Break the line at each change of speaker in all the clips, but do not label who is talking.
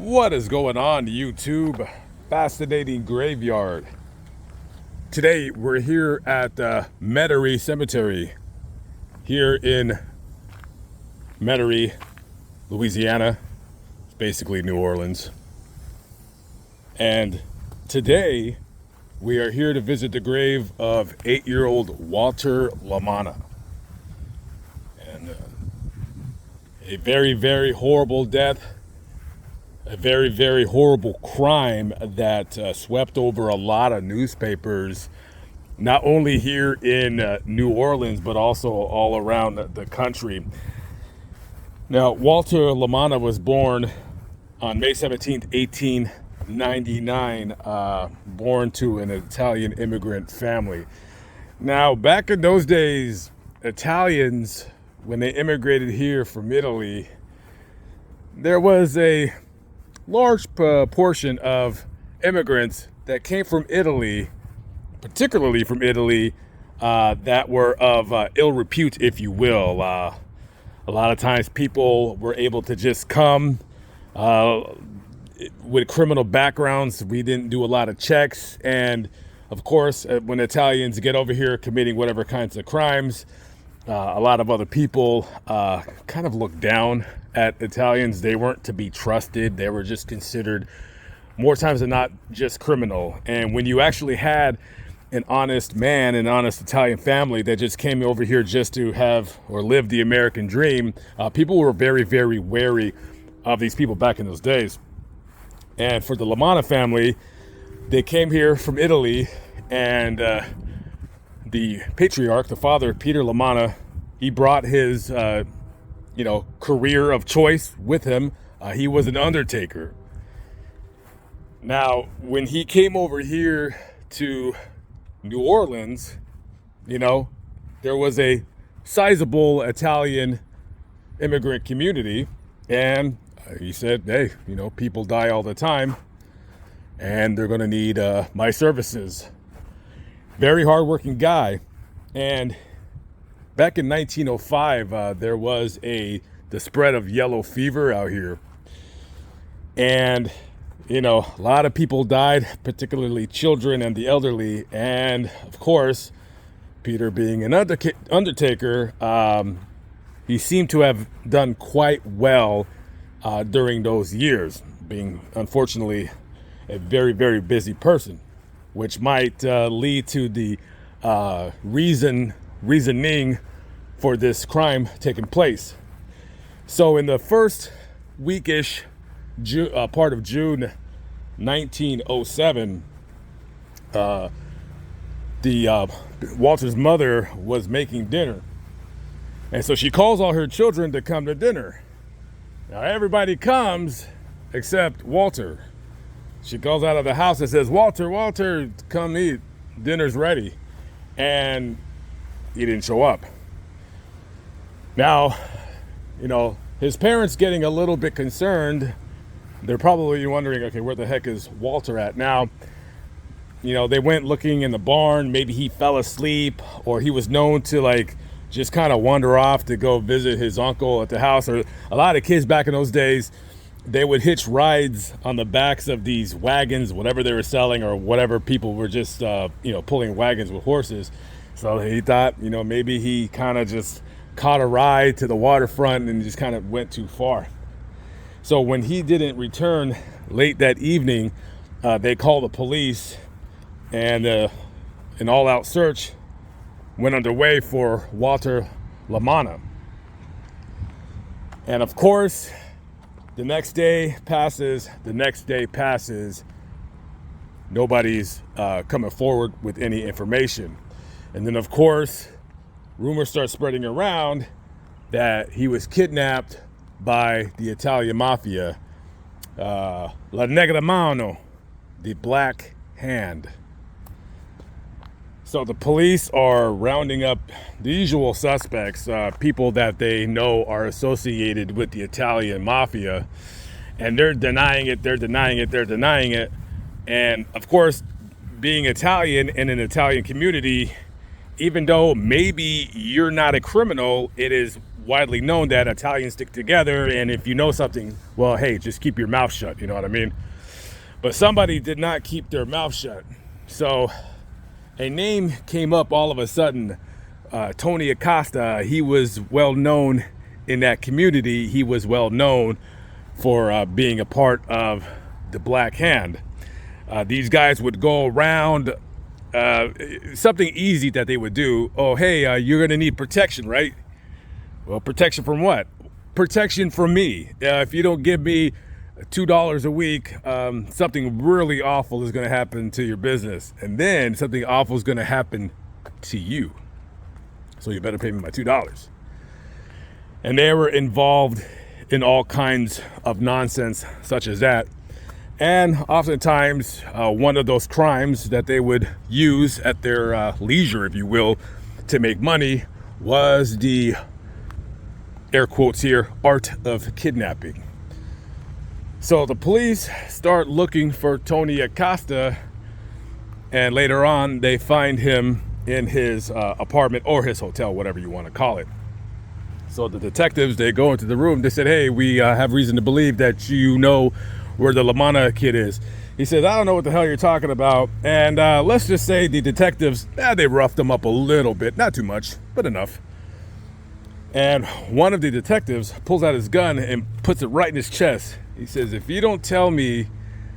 What is going on, YouTube? Fascinating graveyard. Today we're here at Metarie Cemetery here in Metarie, Louisiana. It's basically New Orleans. And today we are here to visit the grave of 8-year-old Walter Lamanna. And a very, very horrible death. A very, very horrible crime that swept over a lot of newspapers, not only here in New Orleans, but also all around the country. Now, Walter Lamanna was born on May 17th, 1899, born to an Italian immigrant family. Now, back in those days, Italians, when they immigrated here from Italy, there was a large portion of immigrants that came from Italy, particularly from Italy, that were of ill repute, if you will. A lot of times people were able to just come with criminal backgrounds. We didn't do a lot of checks. And of course, when Italians get over here committing whatever kinds of crimes, a lot of other people kind of look down at Italians. They weren't to be trusted. They were just considered, more times than not, just criminal. And when you actually had an honest man, an honest Italian family that just came over here just to have or live the American dream, people were very, very wary of these people back in those days. And for the Lamanna family, they came here from Italy, and the patriarch, the father, Peter Lamanna, he brought his career of choice with him. He was an undertaker. Now, when he came over here to New Orleans, there was a sizable Italian immigrant community, and he said, hey, people die all the time, and they're going to need my services. Very hardworking guy. And back in 1905, there was the spread of yellow fever out here. And, a lot of people died, particularly children and the elderly. And, of course, Peter, being an undertaker, he seemed to have done quite well during those years, being, unfortunately, a very, very busy person, which might lead to the reasoning for this crime taking place. So in the first weekish part of June 1907, Walter's mother was making dinner. And so she calls all her children to come to dinner. Now everybody comes except Walter. She calls out of the house and says, Walter, come eat. Dinner's ready. And he didn't show up. Now, his parents getting a little bit concerned. They're probably wondering, okay, where the heck is Walter at? Now, they went looking in the barn. Maybe he fell asleep, or he was known to just kind of wander off to go visit his uncle at the house. Or a lot of kids back in those days, they would hitch rides on the backs of these wagons, whatever they were selling, or whatever people were just, pulling wagons with horses. So he thought, maybe he kind of just caught a ride to the waterfront and just kind of went too far. So when he didn't return late that evening, they called the police, and an all-out search went underway for Walter Lamanna. And of course, the next day passes. Nobody's coming forward with any information. And then, of course, rumors start spreading around that he was kidnapped by the Italian mafia, La Negra Mano, the Black Hand. So the police are rounding up the usual suspects, people that they know are associated with the Italian mafia, and they're denying it. And of course, being Italian in an Italian community, even though maybe you're not a criminal, it is widely known that Italians stick together, and if you know something, well, hey, just keep your mouth shut, you know what I mean? But somebody did not keep their mouth shut. So a name came up all of a sudden, Tony Acosta. He was well known in that community. He was well known for being a part of the Black Hand. These guys would go around, something easy that they would do. Oh, hey, you're gonna need protection, right? Well, protection from what? Protection from me. If you don't give me $2 a week, something really awful is gonna happen to your business. And then something awful is gonna happen to you. So you better pay me my $2. And they were involved in all kinds of nonsense such as that. And oftentimes, one of those crimes that they would use at their leisure, if you will, to make money was the, air quotes here, art of kidnapping. So the police start looking for Tony Acosta, and later on they find him in his apartment or his hotel, whatever you want to call it. So the detectives, they go into the room. They said, hey, we have reason to believe that you know where the Lamanna kid is. He says, I don't know what the hell you're talking about. And let's just say the detectives, they roughed him up a little bit. Not too much, but enough. And one of the detectives pulls out his gun and puts it right in his chest. He says, if you don't tell me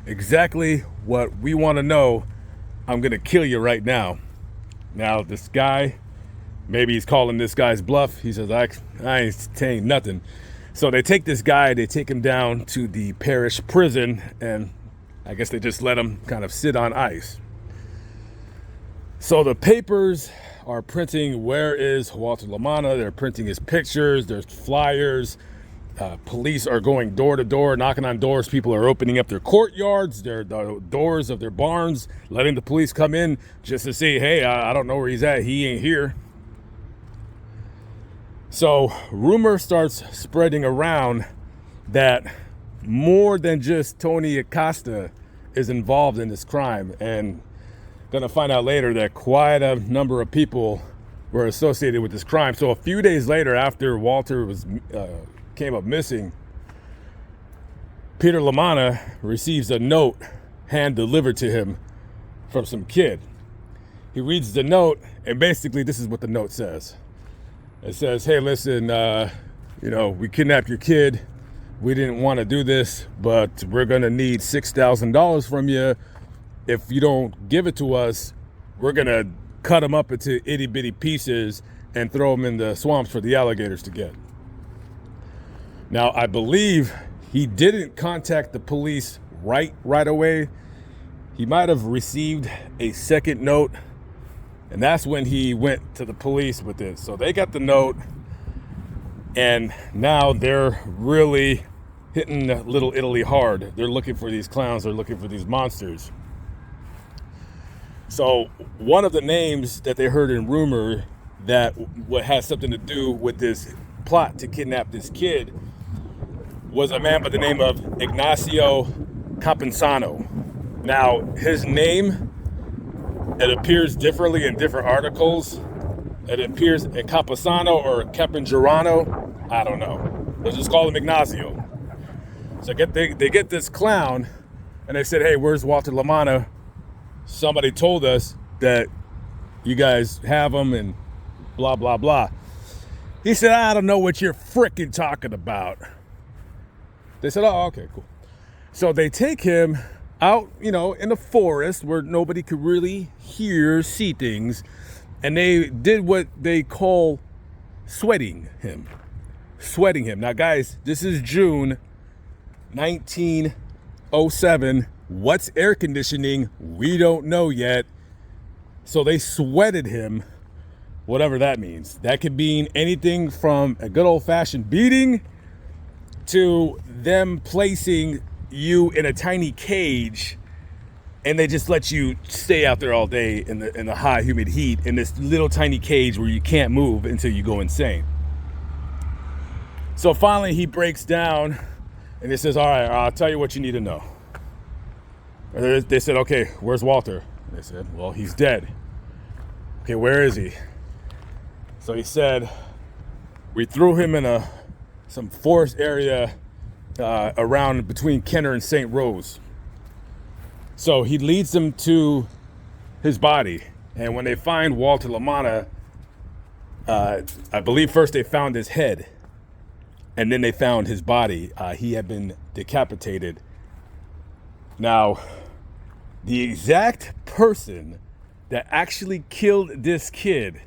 exactly what we want to know, I'm going to kill you right now. Now, this guy, maybe he's calling this guy's bluff. He says, I ain't saying nothing. So they take this guy, they take him down to the parish prison, and I guess they just let him kind of sit on ice. So the papers are printing, where is Walter Lamanna? They're printing his pictures, there's flyers. Police are going door to door, knocking on doors. People are opening up their courtyards, the doors of their barns, letting the police come in just to say, hey, I don't know where he's at. He ain't here. So rumor starts spreading around that more than just Tony Acosta is involved in this crime. And gonna find out later that quite a number of people were associated with this crime. So a few days later, after Walter was came up missing, Peter Lamanna receives a note hand delivered to him from some kid. He reads the note, and basically this is what the note says. It says, hey, listen, we kidnapped your kid. We didn't want to do this, but we're going to need $6,000 from you. If you don't give it to us, we're going to cut him up into itty bitty pieces and throw him in the swamps for the alligators to get. Now, I believe he didn't contact the police right away. He might have received a second note, and that's when he went to the police with it. So they got the note, and now they're really hitting Little Italy hard. They're looking for these clowns. They're looking for these monsters. So one of the names that they heard in rumor that what has something to do with this plot to kidnap this kid was a man by the name of Ignacio Campesano. Now, his name, it appears differently in different articles. It appears in Campesano or Capengerano. I don't know. Let's just call him Ignacio. So they get this clown, and they said, hey, where's Walter Lamanna? Somebody told us that you guys have him and blah, blah, blah. He said, I don't know what you're frickin' talking about. They said, oh, okay, cool. So they take him out, in the forest where nobody could really see things. And they did what they call sweating him. Now, guys, this is June 1907. What's air conditioning? We don't know yet. So they sweated him, whatever that means. That could mean anything from a good old-fashioned beating to them placing you in a tiny cage, and they just let you stay out there all day in the hot, humid heat in this little tiny cage where you can't move until you go insane. So finally he breaks down, and he says, all right, I'll tell you what you need to know. And they said, okay, where's Walter? And they said, well, he's dead. Okay, where is he? So he said, We threw him in some forest area around between Kenner and St. Rose. So he leads them to his body. And when they find Walter Lamanna, I believe first they found his head. And then they found his body. He had been decapitated. Now, the exact person that actually killed this kid,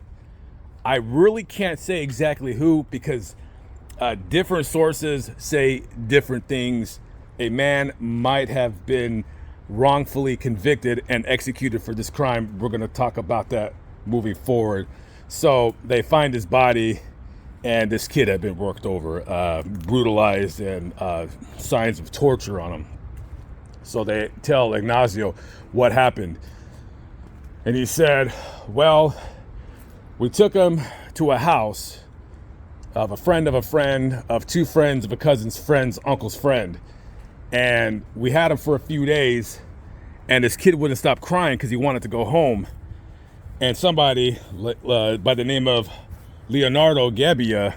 I really can't say exactly who, because different sources say different things. A man might have been wrongfully convicted and executed for this crime. We're going to talk about that moving forward. So they find his body, and this kid had been worked over, brutalized, and signs of torture on him. So they tell Ignacio what happened. And he said, well, we took him to a house of a friend, of two friends, of a cousin's friend's uncle's friend. And we had him for a few days, and this kid wouldn't stop crying because he wanted to go home. And somebody by the name of Leonardo Gabia,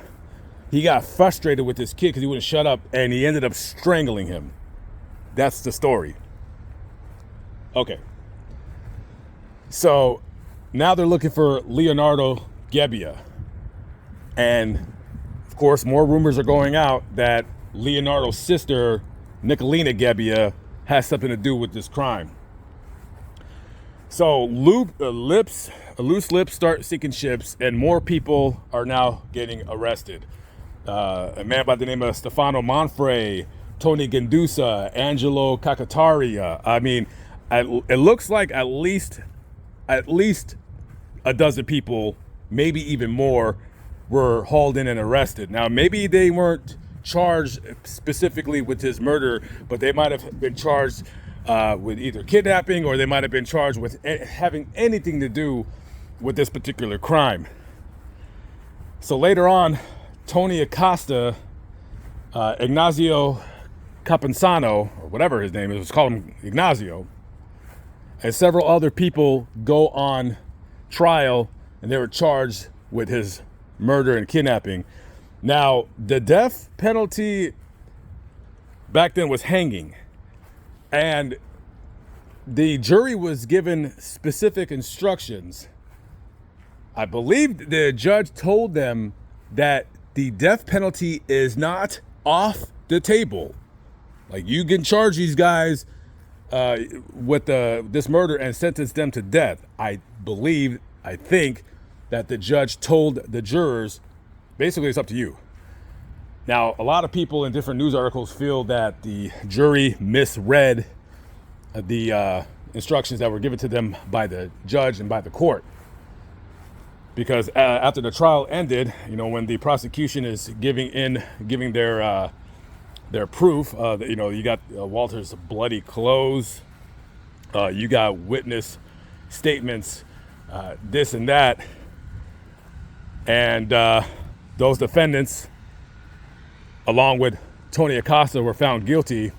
he got frustrated with this kid because he wouldn't shut up, and he ended up strangling him. That's the story. Okay. So now they're looking for Leonardo Gabia. And of course, more rumors are going out that Leonardo's sister, Nicolina Gabia, has something to do with this crime. So loose lips start sinking ships, and more people are now getting arrested. A man by the name of Stefano Manfrey, Tony Gandusa, Angelo Cacataria. I mean, it looks like at least a dozen people, maybe even more, were hauled in and arrested. Now, maybe they weren't charged specifically with his murder, but they might have been charged with either kidnapping, or they might have been charged with having anything to do with this particular crime. So later on, Tony Acosta, Ignacio Campesano, or whatever his name is, let's call him Ignacio, and several other people go on trial, and they were charged with his murder and kidnapping. Now, the death penalty back then was hanging, and the jury was given specific instructions. I believe the judge told them that the death penalty is not off the table. Like, you can charge these guys with this murder and sentence them to death. I think that the judge told the jurors, basically, it's up to you. Now, a lot of people in different news articles feel that the jury misread the instructions that were given to them by the judge and by the court. Because after the trial ended, when the prosecution is giving their proof, you got Walter's bloody clothes, you got witness statements, this and that, and those defendants, along with Tony Acosta, were found guilty,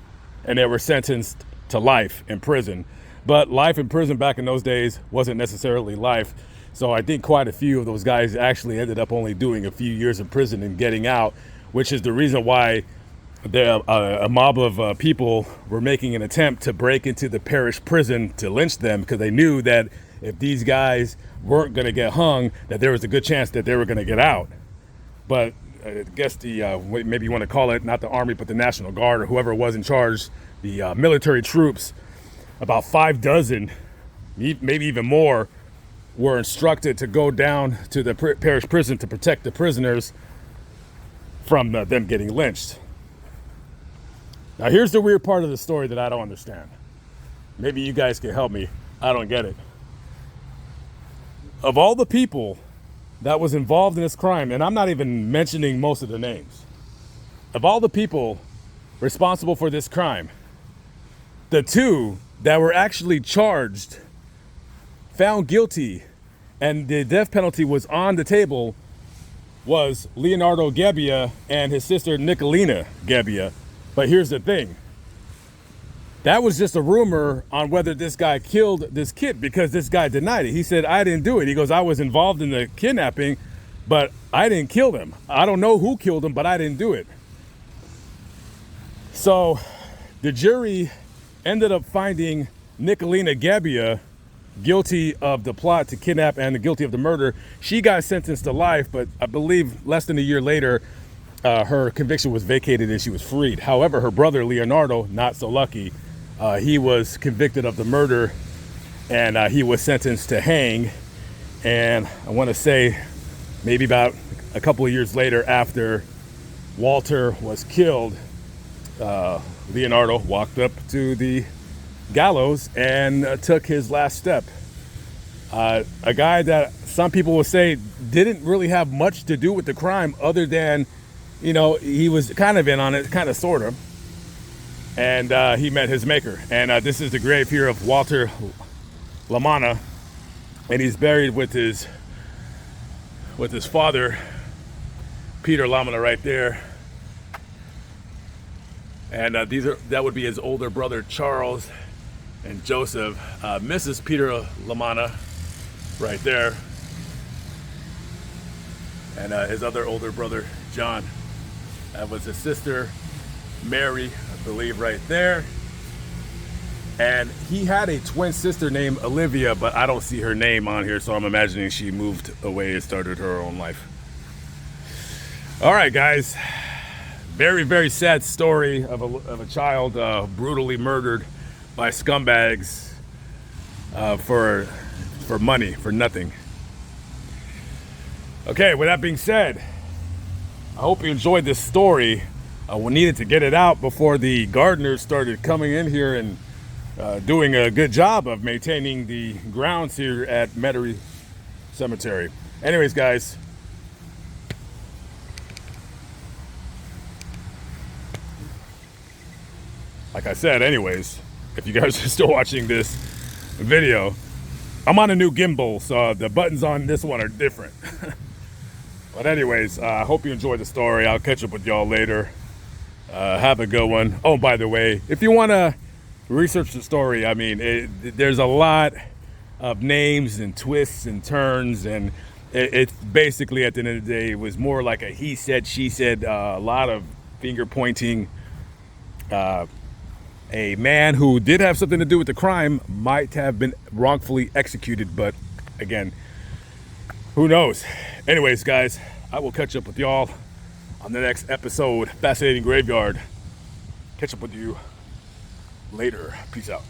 and they were sentenced to life in prison. But life in prison back in those days wasn't necessarily life. So I think quite a few of those guys actually ended up only doing a few years in prison and getting out, which is the reason why a mob of people were making an attempt to break into the parish prison to lynch them, because they knew that if these guys weren't going to get hung, that there was a good chance that they were going to get out. But I guess maybe you want to call it, not the army, but the National Guard, or whoever was in charge, the military troops, about 6, maybe even more, were instructed to go down to the parish prison to protect the prisoners from them getting lynched. Now, here's the weird part of the story that I don't understand. Maybe you guys can help me. I don't get it. Of all the people that was involved in this crime, and I'm not even mentioning most of the names, of all the people responsible for this crime, the two that were actually charged, found guilty, and the death penalty was on the table, was Leonardo Gabia and his sister Nicolina Gabia. But here's the thing. That was just a rumor on whether this guy killed this kid, because this guy denied it. He said, I didn't do it. He goes, I was involved in the kidnapping, But I didn't kill them. I don't know who killed them, but I didn't do it. So the jury ended up finding Leonardo Gabia guilty of the plot to kidnap and guilty of the murder. She got sentenced to life, but I believe less than a year later, her conviction was vacated and she was freed. However, her brother Leonardo, not so lucky, he was convicted of the murder and he was sentenced to hang. And I want to say maybe about a couple of years later, after Walter was killed, Leonardo walked up to the gallows and took his last step. A guy that some people will say didn't really have much to do with the crime other than, you know, he was kind of in on it, kind of, sort of. And he met his maker. And this is the grave here of Walter Lamanna. And he's buried with his father, Peter Lamanna, right there. And that would be his older brother, Charles, and Joseph. Mrs. Peter Lamanna, right there. And his other older brother, John. That was his sister, Mary, I believe, right there. And he had a twin sister named Olivia, but I don't see her name on here, so I'm imagining she moved away and started her own life. All right, guys. Very, very sad story of a child brutally murdered by scumbags for money, for nothing. Okay, with that being said, I hope you enjoyed this story. We needed to get it out before the gardeners started coming in here and doing a good job of maintaining the grounds here at Metarie Cemetery. Anyways, guys, like I said, anyways, if you guys are still watching this video, I'm on a new gimbal, so the buttons on this one are different. But anyways, I hope you enjoyed the story. I'll catch up with y'all later. Have a good one. Oh, by the way, if you want to research the story, I mean, there's a lot of names and twists and turns, and it's basically, at the end of the day, it was more like a he said, she said, a lot of finger pointing. A man who did have something to do with the crime might have been wrongfully executed, but again, who knows? Anyways, guys, I will catch up with y'all on the next episode. Fascinating Graveyard. Catch up with you later. Peace out.